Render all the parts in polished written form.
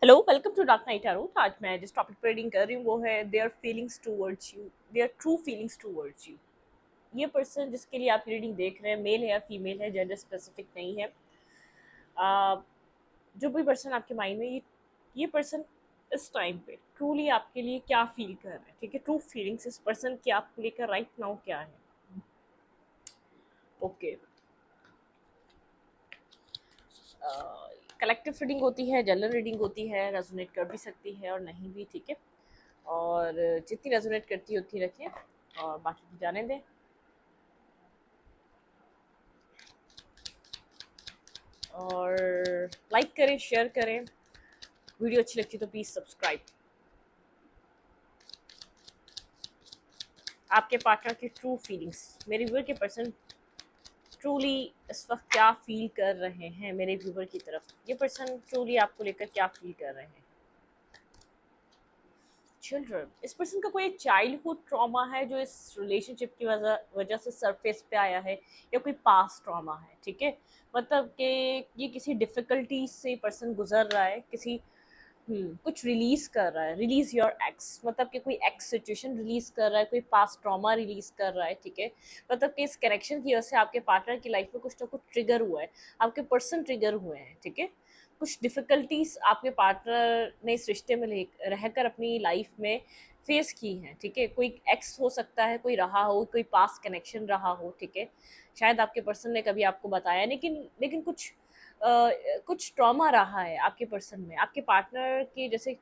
Hello, welcome to Dark Night Tarot. आज मैं जिस टॉपिक पर रीडिंग कर रही हूँ वो है their feelings towards you, their true feelings towards you. ये पर्सन जिसके लिए आप रीडिंग देख रहे हैं, मेल है या फीमेल है, जेंडर स्पेसिफिक नहीं है। आ, जो भी पर्सन आपके माइंड में ये पर्सन इस टाइम पे ट्रूली आपके लिए क्या फील कर रहा है, ठीक है। ट्रू फीलिंग्स इस पर्सन की आपको लेकर राइट नाउ क्या है। ओके, कलेक्टिव रीडिंग होती है, जनरल रीडिंग होती है, रेजोनेट कर भी सकती है और नहीं भी, ठीक है। और जितनी रेजोनेट करती है उतनी रखें और बाकी की जाने दें। और लाइक करें, शेयर करें, वीडियो अच्छी लगती है तो प्लीज़ सब्सक्राइब। आपके पार्टनर की ट्रू फीलिंग्स, मेरे व्यूअर के पर्सन ट्रूली इस वक्त क्या फील कर रहे हैं मेरे व्यूअर की तरफ। ये पर्सन ट्रूली आपको लेकर क्या फील कर रहे हैं। चिल्ड्रन, इस पर्सन का कोई चाइल्डहुड ट्रॉमा है जो इस रिलेशनशिप की वजह वजह से सरफेस पे आया है, या कोई पास्ट ट्रॉमा है, ठीक है। मतलब कि ये किसी डिफिकल्टी से पर्सन गुजर रहा है, किसी कुछ रिलीज कर रहा है, रिलीज योर एक्स, मतलब कि कोई एक्स सिचुएशन रिलीज कर रहा है, कोई पास्ट ट्रॉमा रिलीज कर रहा है, ठीक है। मतलब कि इस कनेक्शन की वजह से आपके पार्टनर की लाइफ में कुछ ना कुछ ट्रिगर हुआ है, आपके पर्सन ट्रिगर हुए हैं, ठीक है। कुछ डिफ़िकल्टीज आपके पार्टनर ने इस रिश्ते में रहकर अपनी लाइफ में फेस की हैं, ठीक है। कोई एक्स हो सकता है, कोई रहा हो, कोई पास्ट कनेक्शन रहा हो, ठीक है। शायद आपके पर्सन ने कभी आपको बताया, लेकिन लेकिन कुछ ट्रॉमा रहा है आपके पर्सन में, आपके पार्टनर के जैसे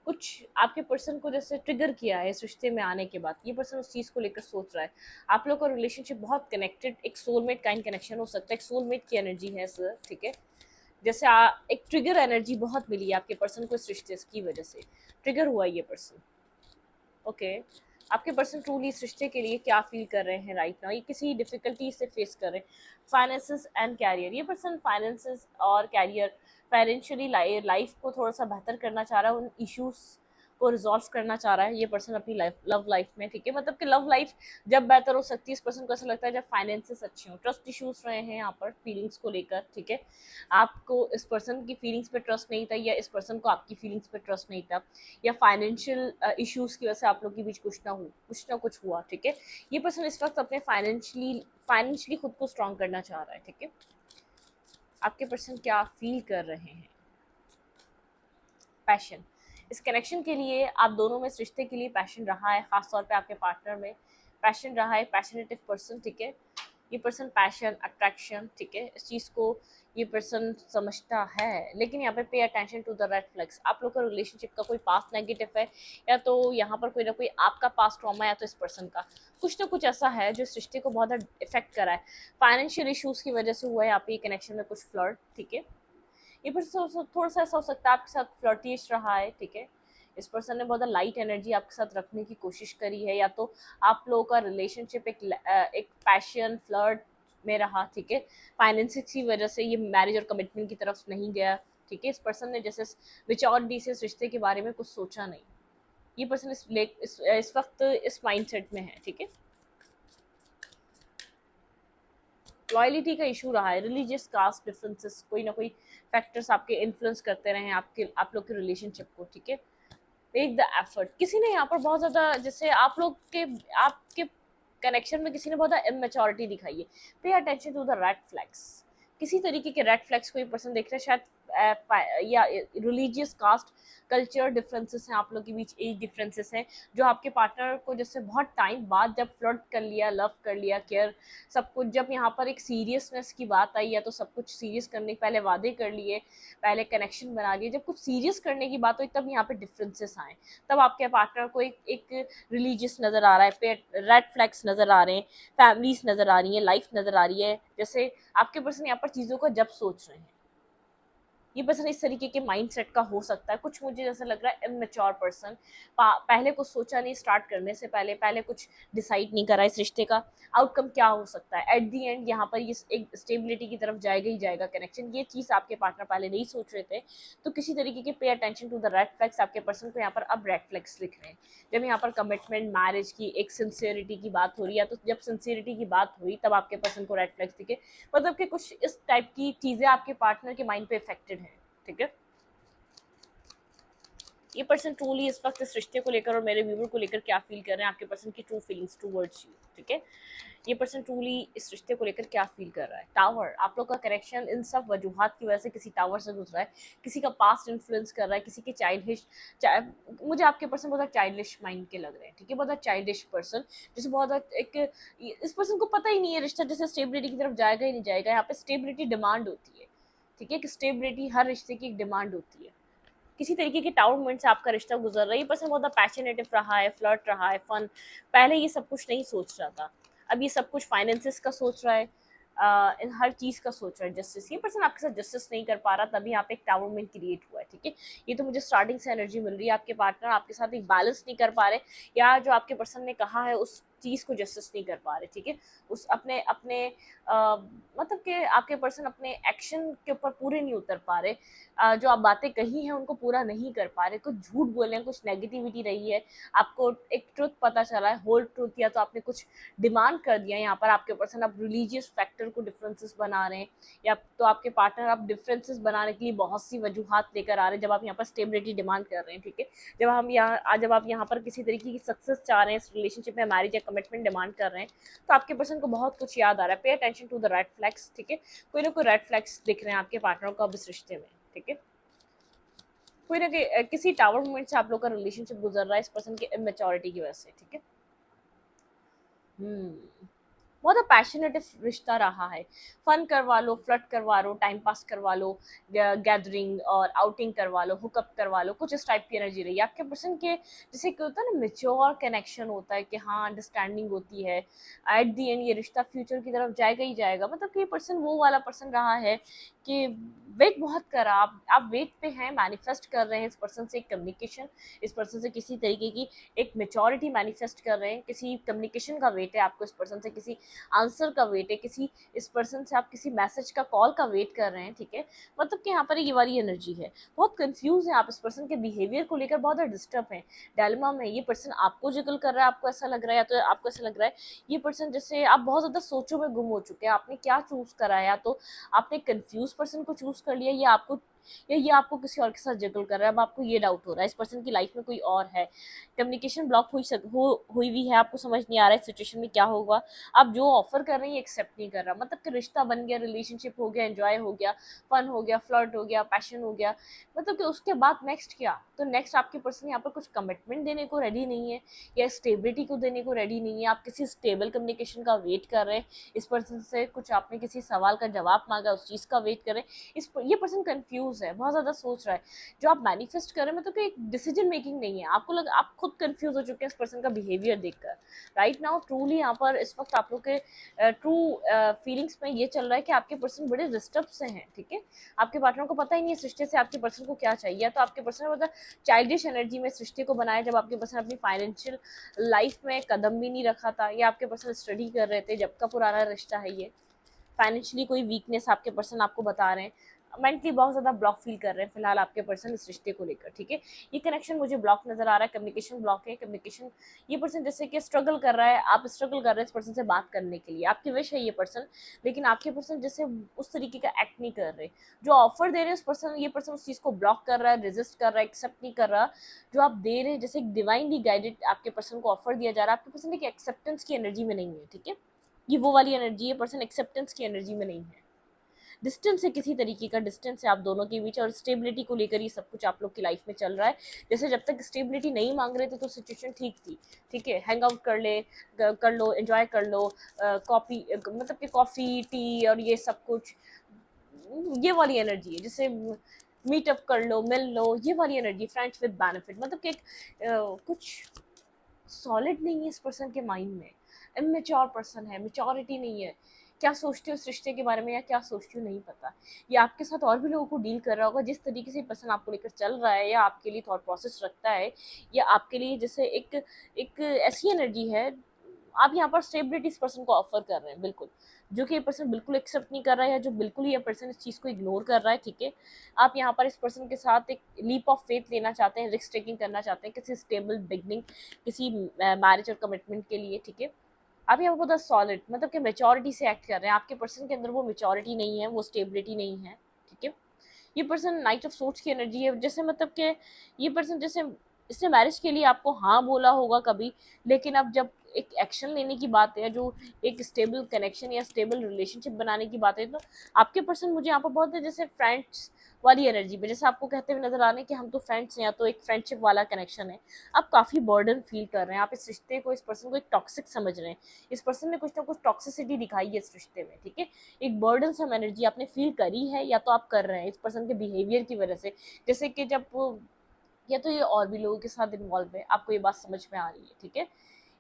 कुछ आपके पर्सन को जैसे ट्रिगर किया है इस रिश्ते में आने के बाद। ये पर्सन उस चीज़ को लेकर सोच रहा है। आप लोग का रिलेशनशिप बहुत कनेक्टेड, एक सोलमेट काइंड कनेक्शन हो सकता है, एक सोलमेट की एनर्जी है सर, ठीक है। जैसे एक ट्रिगर एनर्जी बहुत मिली है आपके पर्सन को इस रिश्ते की वजह से, ट्रिगर हुआ ये पर्सन। ओके, आपके पर्सन ट्रूली इस रिश्ते के लिए क्या फील कर रहे हैं राइट नाउ, ये किसी डिफिकल्टी से फेस कर रहे हैं। फाइनेंसेस एंड कैरियर, ये पर्सन फाइनेंसेस और कैरियर, फाइनेंशियली लाइफ को थोड़ा सा बेहतर करना चाह रहा है, उन इश्यूज को रिजॉल्व करना चाह रहा है ये पर्सन अपनी लाइफ, लव लाइफ में, ठीक है। मतलब कि लव लाइफ जब बेहतर हो सकती है इस पर्सन को ऐसा लगता है जब फाइनेंसेस अच्छे हों। ट्रस्ट इश्यूज रहे हैं यहाँ पर फीलिंग्स को लेकर, ठीक है। आपको इस पर्सन की फीलिंग्स पे ट्रस्ट नहीं था, या इस पर्सन को आपकी फीलिंग्स पे ट्रस्ट नहीं था, या फाइनेंशियल इश्यूज की वजह से आप लोग के बीच कुछ ना कुछ हुआ, ठीक है। ये पर्सन इस वक्त अपने फाइनेंशियली खुद को स्ट्रॉन्ग करना चाह रहा है, ठीक है। आपके पर्सन क्या फील कर रहे हैं। पैशन, इस कनेक्शन के लिए आप दोनों में, इस रिश्ते के लिए पैशन रहा है, खासतौर पे आपके पार्टनर में पैशन रहा है, पैशनेटिव पर्सन, ठीक है। ये पर्सन पैशन, अट्रैक्शन, ठीक है, इस चीज़ को ये पर्सन समझता है। लेकिन यहाँ pay attention to the red flags. आप लोग का रिलेशनशिप का कोई पास्ट नेगेटिव है, या तो यहाँ पर कोई ना कोई आपका पास्ट ट्रॉमा, या तो इस पर्सन का कुछ ना कुछ ऐसा है जो इस रिश्ते को बहुत ज़्यादा इफेक्ट करा है। फाइनेंशियल इशूज़ की वजह से हुआ है यहाँ पे ये कनेक्शन में कुछ फ्लर्ट, ठीक है। ये पर्सन थोड़ा सा ऐसा हो सकता है आपके साथ फ्लर्टिश रहा है, ठीक है। इस पर्सन ने बहुत लाइट एनर्जी आपके साथ रखने की कोशिश करी है, या तो आप लोगों का रिलेशनशिप एक पैशन फ्लर्ट में रहा, ठीक है। फाइनेंसिंग की वजह से ये मैरिज और कमिटमेंट की तरफ नहीं गया, ठीक है। इस पर्सन ने जैसे विचौरिटी से इस रिश्ते के बारे में कुछ सोचा नहीं। ये पर्सन इस वक्त इस माइंडसेट में है, ठीक है। लॉयलिटी का इशू रहा है, रिलीजियस कास्ट डिफरेंसेस, कोई ना कोई फैक्टर्स आपके इन्फ्लुएंस करते रहे हैं आप लोग के रिलेशनशिप को, ठीक है। मेक द एफर्ट, किसी ने यहाँ पर बहुत ज़्यादा, जैसे आप लोग के आपके कनेक्शन में किसी ने बहुत ज़्यादा इमेच्योरिटी दिखाई है। Pay attention to the red flags, किसी तरीके के रेड फ्लैग्स कोई पर्सन देख रहा है, शायद या रिलीजियस कास्ट कल्चर डिफरेंसेस हैं, आप लोग के बीच एज डिफरेंसेस हैं, जो आपके पार्टनर को जैसे बहुत टाइम बाद जब फ्लर्ट कर लिया, लव कर लिया, केयर सब कुछ, जब यहाँ पर एक सीरियसनेस की बात आई, या तो सब कुछ सीरियस करने के पहले वादे कर लिए, पहले कनेक्शन बना लिए, जब कुछ सीरियस करने की बात हुई तब यहाँ पे डिफरेंसेस आए। तब आपके पार्टनर को एक रिलीजियस नज़र आ रहा है, पे रेड फ्लैग्स नज़र आ रहे हैं, फैमिलीज नज़र आ रही है, लाइफ नज़र आ रही है, जैसे आपके पर्सन यहाँ पर चीज़ों को जब सोच रहे हैं। ये पर्सन इस तरीके के माइंडसेट का हो सकता है, कुछ मुझे जैसा लग रहा है इमेच्योर पर्सन, पहले कुछ सोचा नहीं, स्टार्ट करने से पहले कुछ डिसाइड नहीं करा इस रिश्ते का आउटकम क्या हो सकता है। एट दी एंड यहाँ पर ये एक स्टेबिलिटी की तरफ जाएगा ही जाएगा कनेक्शन, ये चीज़ आपके पार्टनर पहले नहीं सोच रहे थे। तो किसी तरीके के pay attention to the red flags, आपके पर्सन को यहाँ पर अब रेड फ्लैग्स लिख रहे हैं। जब यहाँ पर कमिटमेंट, मैरिज की एक सिंसियरिटी की बात हो रही है, तो जब सिंसियरिटी की बात हुई तब आपके पर्सन को रेड फ्लैग्स दिखे। मतलब कि कुछ इस टाइप की चीज़ें आपके पार्टनर के माइंड पे इफेक्टेड है, ठीक है। ये पर्सन ट्रूली इस वक्त इस रिश्ते को लेकर और मेरे व्यूवर को लेकर क्या फील कर रहे हैं, आपके पर्सन की ट्रू फीलिंग्स टूवर्ड्स यू, ठीक है। ये पर्सन ट्रूली इस रिश्ते को लेकर क्या फील कर रहा है। टावर, आप लोग का कनेक्शन इन सब वजूहात की वजह से किसी टावर से गुजरा है, किसी का पास्ट इन्फ्लुएंस कर रहा है, किसी के चाइल्डिश, मुझे आपके पर्सन बहुत चाइल्डिश माइंड के लग रहे हैं, ठीक है, बहुत चाइल्डिश पर्सन, जैसे बहुत एक, इस पर्सन को पता ही नहीं है रिश्ता जैसे स्टेबिलिटी की तरफ जाएगा ही नहीं जाएगा। यहाँ पे स्टेबिलिटी डिमांड होती है, ठीक है, कि स्टेबिलिटी हर रिश्ते की एक डिमांड होती है। किसी तरीके के टाउन मोमेंट से आपका रिश्ता गुजर रहा है। ये पर्सन बहुत पैशनेटिव रहा है, फ्लर्ट रहा है, फन, पहले ये सब कुछ नहीं सोच रहा था, अब ये सब कुछ फाइनेंसिस का सोच रहा है, इन हर चीज़ का सोच रहा है। जस्टिस, ये पर्सन आपके साथ जस्टिस नहीं कर पा रहा, तभी यहाँ पे एक टाउन मोमेंट क्रिएट हुआ है, ठीक है। ये तो मुझे स्टार्टिंग से एनर्जी मिल रही है, आपके पार्टनर आपके साथ एक बैलेंस नहीं कर पा रहे, या जो आपके पर्सन ने कहा है उस चीज़ को जस्टिस नहीं कर पा रहे, ठीक है। उस अपने अपने मतलब कि आपके पर्सन अपने एक्शन के ऊपर पूरे नहीं उतर पा रहे, जो आप बातें कही हैं उनको पूरा नहीं कर पा रहे, कुछ झूठ बोले हैं, कुछ नेगेटिविटी रही है, आपको एक ट्रुथ पता चला है, होल ट्रुथ, या तो आपने कुछ डिमांड कर दिया। यहाँ पर आपके पर्सन आप रिलीजियस फैक्टर को डिफरेंसेस बना रहे हैं, या तो आपके पार्टनर आप डिफरेंसेस बनाने के लिए बहुत सी वजूहात लेकर आ रहे हैं जब आप यहाँ पर स्टेबिलिटी डिमांड कर रहे हैं, ठीक है। जब आप यहाँ पर किसी तरीके की सक्सेस चाह रहे हैं इस रिलेशनशिप में, मैरिज या कमिटमेंट डिमांड कर रहे हैं, तो आपके पर्सन को बहुत कुछ याद आ रहा है। Pay attention to the red flags, ठीक है। कोई ना कोई रेड फ्लैग्स दिख रहे हैं आपके पार्टनर को अब इस रिश्ते में, ठीक है। कोई ना किसी टावर मोमेंट से आप लोग का रिलेशनशिप गुजर रहा है इस पर्सन की इमेच्योरिटी की वजह से, ठीक है। बहुत पैशनेट रिश्ता रहा है, फन करवा लो, फ्लर्ट करवा लो, टाइम पास करवा लो, गैदरिंग और आउटिंग करवा लो, हुकअप करवा लो, कुछ इस टाइप की एनर्जी रही है आपके पर्सन के। जैसे कि होता है ना, मेच्योर कनेक्शन होता है कि हाँ अंडरस्टैंडिंग होती है, एट दी एंड ये रिश्ता फ्यूचर की तरफ जाएगा ही जाएगा। मतलब कि ये पर्सन वो वाला पर्सन रहा है कि वेट बहुत करा, आप वेट पे हैं, मैनिफेस्ट कर रहे हैं इस पर्सन से एक कम्युनिकेशन, इस पर्सन से किसी तरीके की एक मेच्योरिटी मैनिफेस्ट कर रहे हैं, किसी कम्युनिकेशन का वेट है आपको इस पर्सन से, किसी आंसर का वेट है, किसी इस पर्सन से आप किसी मैसेज का, कॉल का वेट कर रहे हैं, ठीक है। मतलब कि यहाँ पर ये वाली एनर्जी है, बहुत कंफ्यूज है आप इस पर्सन के बिहेवियर को लेकर, बहुत डिस्टर्ब है, डायलेमा में। ये पर्सन आपको जिगल कर रहा है, आपको ऐसा लग रहा है, या तो आपको ऐसा लग रहा है ये पर्सन जैसे आप बहुत ज़्यादा सोचों में गुम हो चुके हैं, आपने क्या चूज़ करा है, या तो आपने कंफ्यूज पर्सन को चूज़ कर लिया, या ये आपको किसी और के साथ जगल कर रहा है। अब आपको ये डाउट हो रहा है इस पर्सन की लाइफ में कोई और है, कम्युनिकेशन ब्लॉक हुई भी है, आपको समझ नहीं आ रहा है सिचुएशन में क्या होगा, आप जो ऑफर कर रहे हैं ये एक्सेप्ट नहीं कर रहा। मतलब कि रिश्ता बन गया, रिलेशनशिप हो गया, एंजॉय हो गया, फन हो गया, फ्लर्ट हो गया, पैशन हो गया, मतलब कि उसके बाद नेक्स्ट क्या? तो नेक्स्ट आपके पर्सन यहाँ पर कुछ कमिटमेंट देने को रेडी नहीं है, या स्टेबिलिटी को देने को रेडी नहीं है। आप किसी स्टेबल कम्युनिकेशन का वेट कर रहे हैं इस पर्सन से, कुछ आपने किसी सवाल का जवाब मांगा, उस चीज़ का वेट कर रहे हैं। ये पर्सन कंफ्यूज है, बहुत ज़्यादा सोच रहा है। जो आप मैनिफेस्ट कर रहे हैं, मतलब कि एक डिसीजन मेकिंग नहीं है, आप खुद कंफ्यूज हो चुके हैं इस पर्सन का बिहेवियर देखकर। राइट नाउ ट्रूली यहाँ पर इस वक्त आप लोग के ट्रू फीलिंग्स में ये चल रहा है कि आपके पर्सन बड़े डिस्टर्ब से हैं, ठीक है। आपके पार्टनर को पता ही नहीं है इस रिश्ते से आपके पर्सन को क्या चाहिए, तो आपके पर्सन मतलब चाइल्डिश एनर्जी में इस रिश्ते को बनाया जब आपके पर्सन अपनी फाइनेंशियल लाइफ में कदम भी नहीं रखा था, या आपके पर्सन स्टडी कर रहे थे, जब का पुराना रिश्ता है ये। फाइनेंशियली कोई वीकनेस आपके पर्सन आपको बता रहे हैं, मेंटली बहुत ज़्यादा ब्लॉक फील कर रहे हैं फिलहाल आपके पर्सन इस रिश्ते को लेकर, ठीक है। ये कनेक्शन मुझे ब्लॉक नजर आ रहा है, कम्युनिकेशन ब्लॉक है, कम्युनिकेशन। ये पर्सन जैसे कि स्ट्रगल कर रहा है, आप स्ट्रगल कर रहे हैं इस पर्सन से बात करने के लिए, आपकी विश है ये पर्सन, लेकिन आपके पर्सन जैसे उस तरीके का एक्ट नहीं कर रहे, जो ऑफर दे रहे हैं उस पर्सन, ये पर्सन उस चीज़ को ब्लॉक कर रहा है, रेजिस्ट कर रहा है, एक्सेप्ट नहीं कर रहा। जो आप दे रहे हैं जैसे एक डिवाइनली गाइडेड आपके पर्सन को ऑफर दिया जा रहा है, आपके पर्सन एक एक्सेप्टेंस की एनर्जी में नहीं है, ठीक है। ये वो वाली एनर्जी है, पर्सन एक्सेप्टेंस की एनर्जी में नहीं है, डिस्टेंस है, किसी तरीके का डिस्टेंस है आप दोनों के बीच, और स्टेबिलिटी को लेकर ही सब कुछ आप लोग की लाइफ में चल रहा है। जैसे जब तक स्टेबिलिटी नहीं मांग रहे थे तो सिचुएशन ठीक थी, ठीक है, हैंग आउट कर लो, एंजॉय कर लो, कॉफ़ी मतलब कि कॉफ़ी टी और ये सब कुछ, ये वाली एनर्जी है। जैसे मीटअप कर लो, मिल लो, ये वाली एनर्जी, फ्रेंड्स विद बेनिफिट, मतलब कि कुछ सॉलिड नहीं है इस पर्सन के माइंड में, इमेच्योर पर्सन है, मेच्योरिटी नहीं है। क्या सोचते हो उस रिश्ते के बारे में, या क्या सोचती हो नहीं पता। ये आपके साथ और भी लोगों को डील कर रहा होगा, जिस तरीके से पर्सन आपको लेकर चल रहा है, या आपके लिए थॉट प्रोसेस रखता है, या आपके लिए जैसे एक एक ऐसी एनर्जी है, आप यहाँ पर स्टेबिलिटी इस पर्सन को ऑफर कर रहे हैं बिल्कुल, जो कि ये पर्सन बिल्कुल एक्सेप्ट नहीं कर रहा है, या जो बिल्कुल ही ये पर्सन इस चीज़ को इग्नोर कर रहा है, ठीक है। आप यहाँ पर इस पर्सन के साथ एक लीप ऑफ फेथ लेना चाहते हैं, रिस्क टेकिंग करना चाहते हैं किसी स्टेबल बिगनिंग, किसी मैरिज और कमिटमेंट के लिए, ठीक है। आप यहाँ पर बहुत सॉलिड, मतलब कि मेच्योरिटी से एक्ट कर रहे हैं, आपके पर्सन के अंदर वो मेच्योरिटी नहीं है, वो स्टेबिलिटी नहीं है, ठीक है। ये पर्सन नाइट ऑफ सोर्ड्स की एनर्जी है, जैसे मतलब कि ये पर्सन जैसे इसने मैरिज के लिए आपको हाँ बोला होगा कभी, लेकिन अब जब एक एक्शन लेने की बात है, जो एक स्टेबल कनेक्शन या स्टेबल रिलेशनशिप बनाने की बात है, तो आपके पर्सन मुझे यहाँ पर बहुत है जैसे फ्रेंड्स वाली एनर्जी में, जैसे आपको कहते हुए नजर आ रहे हैं कि हम तो फ्रेंड्स हैं, या तो एक फ्रेंडशिप वाला कनेक्शन है। आप काफ़ी बर्डन फील कर रहे हैं, आप इस रिश्ते को, इस पर्सन को एक टॉक्सिक समझ रहे हैं। इस पर्सन ने कुछ ना कुछ टॉक्सिसिटी दिखाई है इस रिश्ते में, ठीक है। एक बर्डन सम एनर्जी आपने फील करी है, या तो आप कर रहे हैं इस पर्सन के बिहेवियर की वजह से। जैसे कि जब या तो ये और भी लोगों के साथ इन्वॉल्व है, आपको ये बात समझ में आ रही है, ठीक है।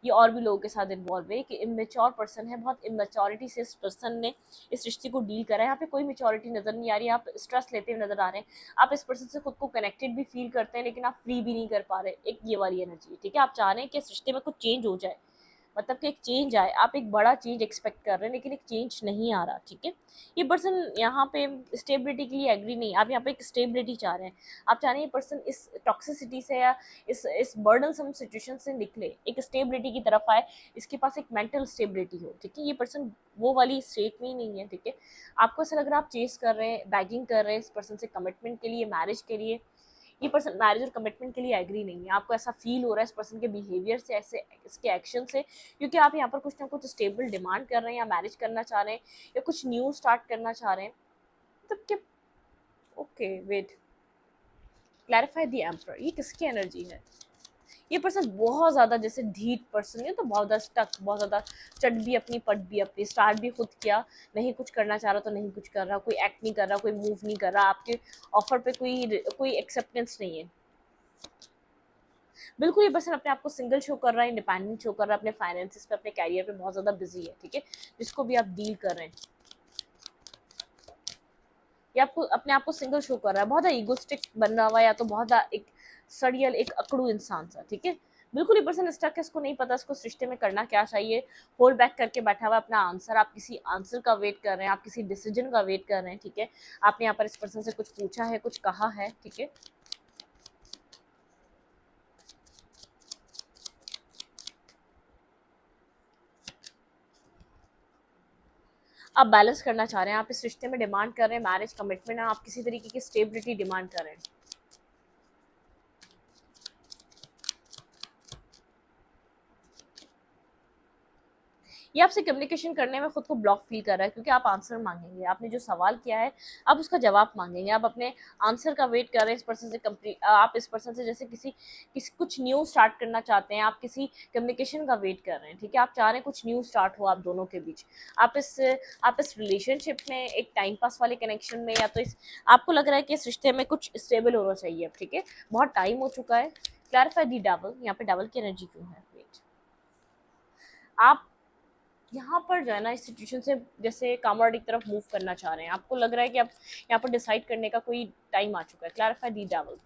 ये और भी लोगों के साथ इन्वॉल्व है कि इमेच्योर पर्सन है, बहुत इमेच्योरिटी से इस पर्सन ने इस रिश्ते को डील करा है। यहाँ पे कोई मेच्योरिटी नजर नहीं आ रही है, आप स्ट्रेस लेते हुए नजर आ रहे हैं। आप इस पर्सन से खुद को कनेक्टेड भी फील करते हैं, लेकिन आप फ्री भी नहीं कर पा रहे। एक ये वाली एनर्जी है, ठीक है। आप चाह रहे हैं कि इस रिश्ते में कुछ चेंज हो जाए, मतलब कि एक चेंज आए, आप एक बड़ा चेंज एक्सपेक्ट कर रहे हैं, लेकिन एक चेंज नहीं आ रहा, ठीक है। ये पर्सन यहाँ पे स्टेबिलिटी के लिए एग्री नहीं, आप यहाँ पे एक स्टेबिलिटी चाह रहे हैं। आप चाह रहे हैं ये पर्सन इस टॉक्सिसिटी से या इस बर्डनसम सिचुएशन से निकले, एक स्टेबिलिटी की तरफ आए, इसके पास एक मेंटल स्टेबिलिटी हो, ठीक है। ये पर्सन वो वाली स्टेट में ही नहीं है, ठीक है। आपको ऐसा लग रहा है आप चेस कर रहे हैं, बैगिंग कर रहे हैं इस पर्सन से कमिटमेंट के लिए, मैरिज के लिए। ये पर्सन मैरिज और कमिटमेंट के लिए एग्री नहीं है, आपको ऐसा फील हो रहा है इस पर्सन के बिहेवियर से, ऐसे इसके एक्शन से, क्योंकि आप यहाँ पर कुछ ना कुछ स्टेबल डिमांड कर रहे हैं, या मैरिज करना चाह रहे हैं, या कुछ न्यू स्टार्ट करना चाह रहे हैं। मतलब कि okay wait, clarify the emperor, ये किसकी एनर्जी है? ये पर्सन बहुत ज़्यादा जैसे ढीठ पर्सन है, तो बहुत ज़्यादा स्टक, बहुत ज़्यादा चट भी अपनी पट भी अपनी, स्टार्ट भी खुद किया, नहीं कुछ करना चाह रहा तो नहीं कुछ कर रहा, कोई एक्ट नहीं कर रहा, कोई मूव नहीं कर रहा, आपके ऑफर पे कोई एक्सेप्टेंस नहीं है। बिल्कुल ये पर्सन अपने आप को सिंगल शो कर रहा है, इंडिपेंडेंट शो कर रहा है, अपने फाइनेंसिस पे, अपने कैरियर पे बहुत ज़्यादा बिजी है, ठीक है। जिसको भी आप डील कर रहे हैं, या आपको अपने आप को सिंगल शो कर रहा है, बहुत ईगोस्टिक बन रहा हुआ है, या तो बहुत एक सड़ियल, एक अकड़ू इंसान सा, ठीक है। बिल्कुल ये पर्सन स्टक है, इसको नहीं पता इसको इस रिश्ते में करना क्या चाहिए, होल्ड बैक करके बैठा हुआ अपना आंसर। आप किसी आंसर का वेट कर रहे हैं, आप किसी डिसीजन का वेट कर रहे हैं, ठीक है। आपने यहाँ पर इस पर्सन से कुछ पूछा है, कुछ कहा है, ठीक है। आप बैलेंस करना चाह रहे हैं, आप इस रिश्ते में डिमांड कर रहे हैं मैरिज कमिटमेंट, आप किसी तरीके की स्टेबिलिटी डिमांड कर रहे हैं। ये आपसे कम्युनिकेशन करने में खुद को ब्लॉक फील कर रहा है, क्योंकि आप आंसर मांगेंगे, आपने जो सवाल किया है आप उसका जवाब मांगेंगे, आप अपने आंसर का वेट कर रहे हैं इस पर्सन से। कंप्लीट आप इस पर्सन से जैसे किसी कुछ न्यू स्टार्ट करना चाहते हैं, आप किसी कम्युनिकेशन का वेट कर रहे हैं, ठीक है। आप चाह रहे हैं कुछ न्यू स्टार्ट हो आप दोनों के बीच, आप इस रिलेशनशिप में एक टाइम पास वाले कनेक्शन में, या तो आपको लग रहा है कि इस रिश्ते में कुछ स्टेबल होना चाहिए, ठीक है। बहुत टाइम हो चुका है। क्लैरिफाई दी डबल, यहाँ पे डबल की एनर्जी क्यों है? वेट, आप यहाँ पर जो है ना इस सिचुएशन से जैसे कामर्ड की तरफ मूव करना चाह रहे हैं, आपको लग रहा है कि अब यहाँ पर डिसाइड करने का कोई टाइम आ चुका है। क्लैरिफाई दी डेविल,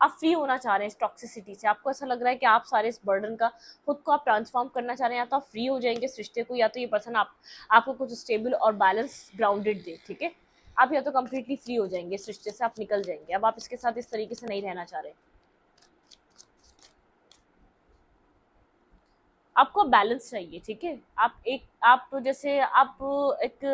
आप फ्री होना चाह रहे हैं इस टॉक्सिसिटी से, आपको ऐसा लग रहा है कि आप सारे इस बर्डन का खुद को आप ट्रांसफॉर्म करना चाह रहे हैं, या तो आप फ्री हो जाएंगे इस रिश्ते को, या तो ये पर्सन आपको कुछ स्टेबल और बैलेंस ग्राउंडेड दे, ठीक है। आप या तो कम्प्लीटली फ्री हो जाएंगे इस रिश्ते से, आप निकल जाएंगे, अब आप इसके साथ इस तरीके से नहीं रहना चाह रहे। आपको बैलेंस चाहिए, ठीक है। आप तो जैसे आप एक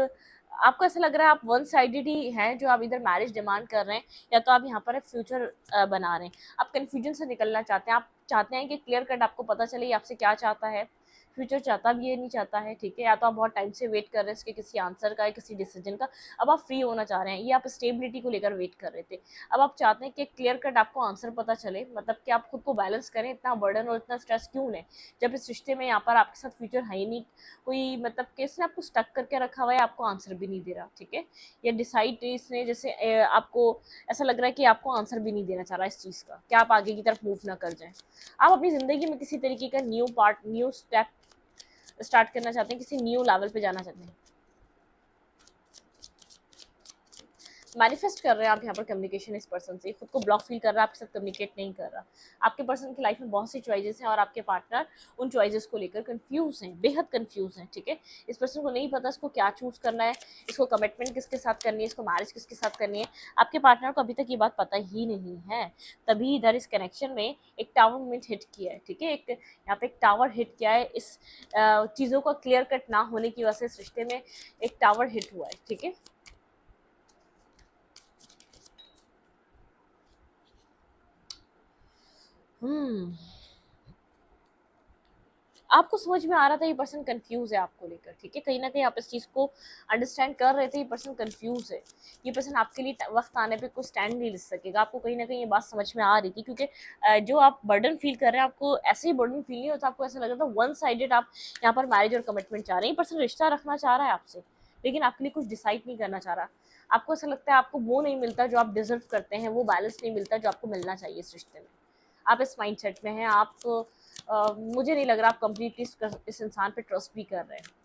आपको ऐसा लग रहा है आप वन साइडेड ही हैं, जो आप इधर मैरिज डिमांड कर रहे हैं, या तो आप यहाँ पर एक फ्यूचर बना रहे हैं। आप कन्फ्यूजन से निकलना चाहते हैं, आप चाहते हैं कि क्लियर कट आपको पता चले ये आपसे क्या चाहता है, फ्यूचर चाहता भी ये नहीं चाहता है, ठीक है। या तो आप बहुत टाइम से वेट कर रहे हैं इसके किसी आंसर का या किसी डिसीजन का, अब आप फ्री होना चाह रहे हैं। ये आप स्टेबिलिटी को लेकर वेट कर रहे थे, अब आप चाहते हैं कि क्लियर कट आपको आंसर पता चले, मतलब कि आप खुद को बैलेंस करें। इतना बर्डन और इतना स्ट्रेस क्यों लें, जब इस रिश्ते में यहाँ पर आपके साथ फ्यूचर है ही नहीं कोई, मतलब कि इसने आपको स्टक करके रखा हुआ है, आपको आंसर भी नहीं दे रहा, ठीक है। या डिसाइड इसने जैसे आपको ऐसा लग रहा है कि आपको आंसर भी नहीं देना चाह रहा इस चीज़ का, कि आप आगे की तरफ मूव ना कर जाएं। आप अपनी ज़िंदगी में किसी तरीके का न्यू स्टेप स्टार्ट करना चाहते हैं, किसी न्यू लेवल पे जाना चाहते हैं। मैनिफेस्ट कर रहे हैं आप यहाँ पर कम्युनिकेशन इस पर्सन से, खुद को ब्लॉक फील कर रहा है, आपके साथ कम्युनिकेट नहीं कर रहा। आपके पर्सन की लाइफ में बहुत सी चॉइसेस हैं और आपके पार्टनर उन चॉइसेस को लेकर कंफ्यूज हैं, बेहद कंफ्यूज हैं, ठीक है। इस पर्सन को नहीं पता इसको क्या चूज करना है, इसको कमिटमेंट किसके साथ करनी है, इसको मैरिज किसके साथ करनी है। आपके पार्टनर को अभी तक ये बात पता ही नहीं है, तभी इधर इस कनेक्शन में एक टावर मोमेंट हिट किया है, ठीक है। एक यहाँ पे एक टावर हिट किया है, इस चीज़ों का क्लियर कट ना होने की वजह से इस रिश्ते में एक टावर हिट हुआ है, ठीक है। आपको समझ में आ रहा था ये पर्सन कंफ्यूज है आपको लेकर, ठीक है। कहीं ना कहीं आप इस चीज़ को अंडरस्टैंड कर रहे थे, ये पर्सन कंफ्यूज है, ये पर्सन आपके लिए वक्त आने पे कोई स्टैंड नहीं ले सकेगा। आपको कहीं ना कहीं ये बात समझ में आ रही थी, क्योंकि जो आप बर्डन फील कर रहे हैं, आपको ऐसे ही बर्डन फील नहीं होता, आपको ऐसा लग रहा था वन साइडेड आप यहाँ पर मैरिज और कमिटमेंट चाह रहे हैं। ये पर्सन रिश्ता रखना चाह रहा है आपसे, लेकिन आपके लिए कुछ डिसाइड नहीं करना चाह रहा। आपको ऐसा लगता है आपको वो नहीं मिलता जो आप डिजर्व करते हैं, वो बैलेंस नहीं मिलता जो आपको मिलना चाहिए इस रिश्ते में। आप इस माइंडसेट में हैं, आप मुझे नहीं लग रहा आप कंप्लीटली इस इंसान पे ट्रस्ट भी कर रहे हैं।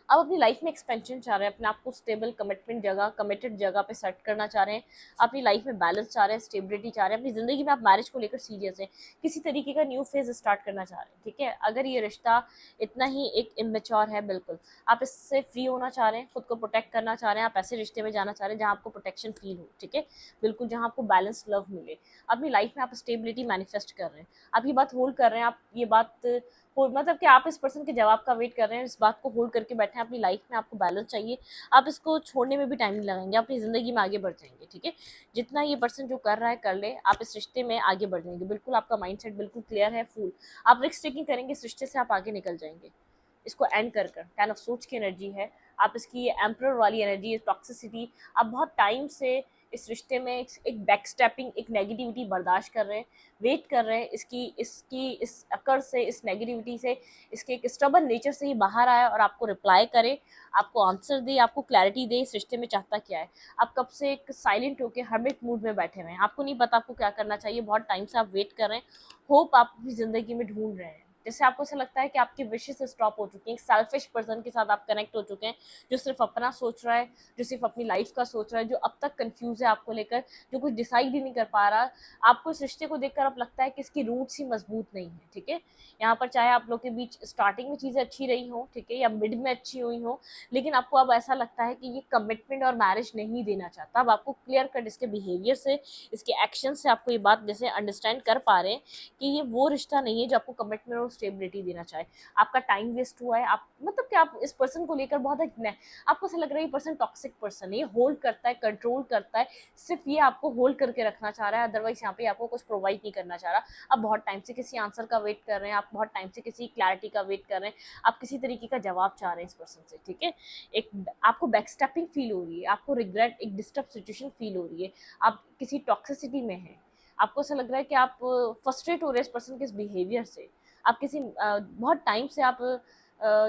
आप अपनी लाइफ में एक्सपेंशन चाह रहे हैं, अपने आप को स्टेबल कमिटमेंट जगह, कमिटेड जगह पे सेट करना चाह रहे हैं, अपनी लाइफ में बैलेंस चाह रहे हैं, स्टेबिलिटी चाह रहे हैं, अपनी ज़िंदगी में आप मैरिज को लेकर सीरियस हैं, किसी तरीके का न्यू फेज स्टार्ट करना चाह रहे हैं, ठीक है। अगर ये रिश्ता इतना ही एक इमेच्योर है, बिल्कुल आप इससे फ्री होना चाह रहे हैं, खुद को प्रोटेक्ट करना चाह रहे हैं, आप ऐसे रिश्ते में जाना चाह रहे हैं जहाँ आपको प्रोटेक्शन फील हो, ठीक है, बिल्कुल जहाँ आपको बैलेंस लव मिले। अपनी लाइफ में आप स्टेबिलिटी मैनिफेस्ट कर रहे हैं, आप ये बात होल्ड कर रहे हैं, आप ये बात मतलब कि आप इस पर्सन के जवाब का वेट कर रहे हैं, इस बात को होल्ड करके बैठे हैं। अपनी लाइफ में आपको बैलेंस चाहिए, आप इसको छोड़ने में भी टाइम नहीं लगाएंगे, अपनी ज़िंदगी में आगे बढ़ जाएंगे, ठीक है। जितना ये पर्सन जो कर रहा है कर ले, आप इस रिश्ते में आगे बढ़ जाएंगे, बिल्कुल आपका माइंडसेट बिल्कुल क्लियर है, फुल आप रिस्क टेकिंग करेंगे, इस रिश्ते से आप आगे निकल जाएंगे। इसको एंड कर कर टेन ऑफ सोच की एनर्जी है, आप इसकी एम्प्रर वाली एनर्जी, टॉक्सिसिटी, आप बहुत टाइम से इस रिश्ते में एक बैक स्टेपिंग, एक नेगेटिविटी बर्दाश्त कर रहे हैं, वेट कर रहे हैं इसकी इसकी इस अकड़ से, इस नेगेटिविटी से, इसके एक स्टबन नेचर से ही बाहर आया और आपको रिप्लाई करे, आपको आंसर दे, आपको क्लैरिटी दे इस रिश्ते में चाहता क्या है। आप कब से एक साइलेंट होकर हर्मिट मूड में बैठे हुए हैं, आपको नहीं पता आपको क्या करना चाहिए, बहुत टाइम से आप वेट कर रहे हैं, होप आप अपनी ज़िंदगी में ढूंढ रहे हैं। जैसे आपको ऐसा लगता है कि आपकी विशेस स्टॉप हो चुकी हैं, एक सेल्फिश पर्सन के साथ आप कनेक्ट हो चुके हैं, जो सिर्फ अपना सोच रहा है, जो सिर्फ अपनी लाइफ का सोच रहा है, जो अब तक कंफ्यूज है आपको लेकर, जो कुछ डिसाइड ही नहीं कर पा रहा। आपको इस रिश्ते को देखकर अब लगता है कि इसकी रूट्स ही मजबूत नहीं है, ठीक है। यहाँ पर चाहे आप लोग के बीच स्टार्टिंग में चीज़ें अच्छी रही हों, ठीक है, या मिड में अच्छी हुई हों, लेकिन आपको अब ऐसा लगता है कि ये कमिटमेंट और मैरिज नहीं देना चाहता। अब आपको क्लियर कट इसके बिहेवियर से, इसके एक्शन से आपको ये बात जैसे अंडरस्टैंड कर पा रहे हैं कि ये वो रिश्ता नहीं है जो आपको कमिटमेंट और स्टेबिलिटी देना चाहे। आपका टाइम वेस्ट हुआ है, आप मतलब कि आप इस पर्सन को लेकर बहुत आपको ऐसा लग रहा है ये पर्सन टॉक्सिक पर्सन है, ये होल्ड करता है, कंट्रोल करता है, सिर्फ ये आपको होल्ड करके रखना चाह रहा है, अदरवाइज यहाँ पे आपको कुछ प्रोवाइड नहीं करना चाह रहा। आप बहुत टाइम से किसी आंसर का वेट कर रहे हैं, आप बहुत टाइम से किसी क्लैरिटी का वेट कर रहे हैं, आप किसी तरीके का जवाब चाह रहे हैं इस पर्सन से, ठीक है। एक आपको बैकस्टेपिंग फील हो रही है, आपको रिग्रेट, एक डिस्टर्ब सिचुएशन फील हो रही है, आप किसी टॉक्सिसिटी में हैं, आपको ऐसा लग रहा है कि आप फ्रस्ट्रेट हो रहे हैं इस पर्सन के इस बिहेवियर से, आप किसी बहुत टाइम से आप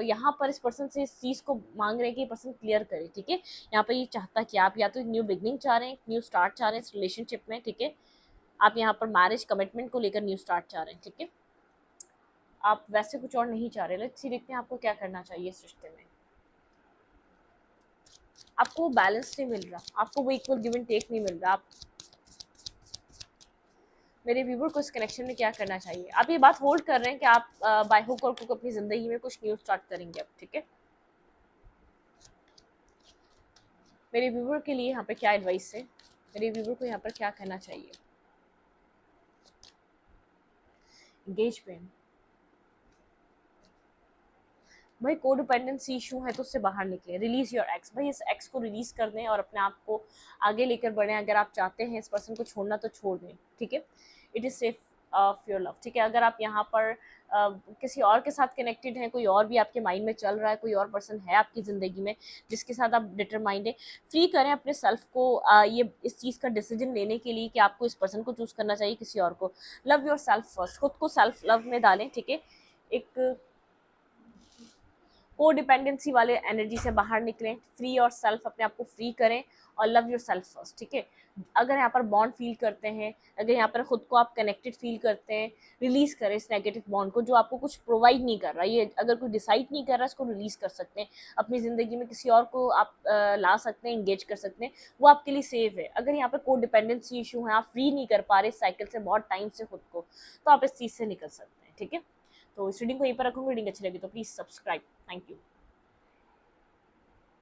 यहाँ पर इस पर्सन से इस चीज़ को मांग रहे हैं कि ये पर्सन क्लियर करे, ठीक है। यहाँ पर ये चाहता कि आप या तो न्यू बिगनिंग चाह रहे हैं, न्यू स्टार्ट चाह रहे हैं इस रिलेशनशिप में, ठीक है। आप यहाँ पर मैरिज कमिटमेंट को लेकर न्यू स्टार्ट चाह रहे हैं, ठीक है। आप वैसे कुछ और नहीं चाह रहे। लेट्स सी देखते हैं आपको क्या करना चाहिए इस रिश्ते में। आपको वो बैलेंस नहीं मिल रहा, आपको वो इक्वल गिव एंड टेक नहीं मिल रहा। आप मेरे व्यूवर को इस कनेक्शन में क्या करना चाहिए। आप ये बात होल्ड कर रहे हैं कि आप बाय हुक और क्रुक अपनी ज़िंदगी में कुछ न्यू स्टार्ट करेंगे अब, ठीक है। मेरे व्यूवर के लिए यहाँ पे क्या एडवाइस है, मेरे व्यूवर को यहाँ पर क्या करना चाहिए। एंगेजमेंट, भाई कोडिपेंडेंसी इशू है तो उससे बाहर निकले, रिलीज योर एक्स। भाई इस एक्स को रिलीज कर दें और अपने आप को आगे लेकर बढ़ें। अगर आप चाहते हैं इस पर्सन को छोड़ना तो छोड़ दें, ठीक है। It is safe of your love, ठीक है। अगर आप यहाँ पर किसी और के साथ कनेक्टेड हैं, कोई और भी आपके माइंड में चल रहा है, कोई और पर्सन है आपकी ज़िंदगी में जिसके साथ आप डिटरमाइंड है, फ्री करें अपने सेल्फ को ये इस चीज़ का डिसीजन लेने के लिए कि आपको इस पर्सन को चूज़ करना चाहिए किसी और को। लव योर सेल्फ फर्स्ट, खुद को सेल्फ लव में डालें, ठीक है। एक को डिपेंडेंसी वाले एनर्जी से बाहर निकलें, फ्री और सेल्फ, अपने आप को फ्री करें और लव योर सेल्फ फर्स्ट, ठीक है। अगर यहाँ पर बॉन्ड फील करते हैं, अगर यहाँ पर खुद को आप कनेक्टेड फील करते हैं, रिलीज करें इस नेगेटिव बॉन्ड को जो आपको कुछ प्रोवाइड नहीं कर रहा। ये अगर कोई डिसाइड नहीं कर रहा, इसको रिलीज कर सकते हैं, अपनी ज़िंदगी में किसी और को आप ला सकते हैं, इंगेज कर सकते हैं, वो आपके लिए सेफ है। अगर यहाँ पर को डिपेंडेंसी इशू है, आप फ्री नहीं कर पा रहे इस साइकिल से बहुत टाइम से खुद को, तो आप इस चीज़ से निकल सकते हैं, ठीक है। तो इस रीडिंग को यहीं पर रखूँगी। रीडिंग अच्छी लगी तो प्लीज़ सब्सक्राइब। Thank you.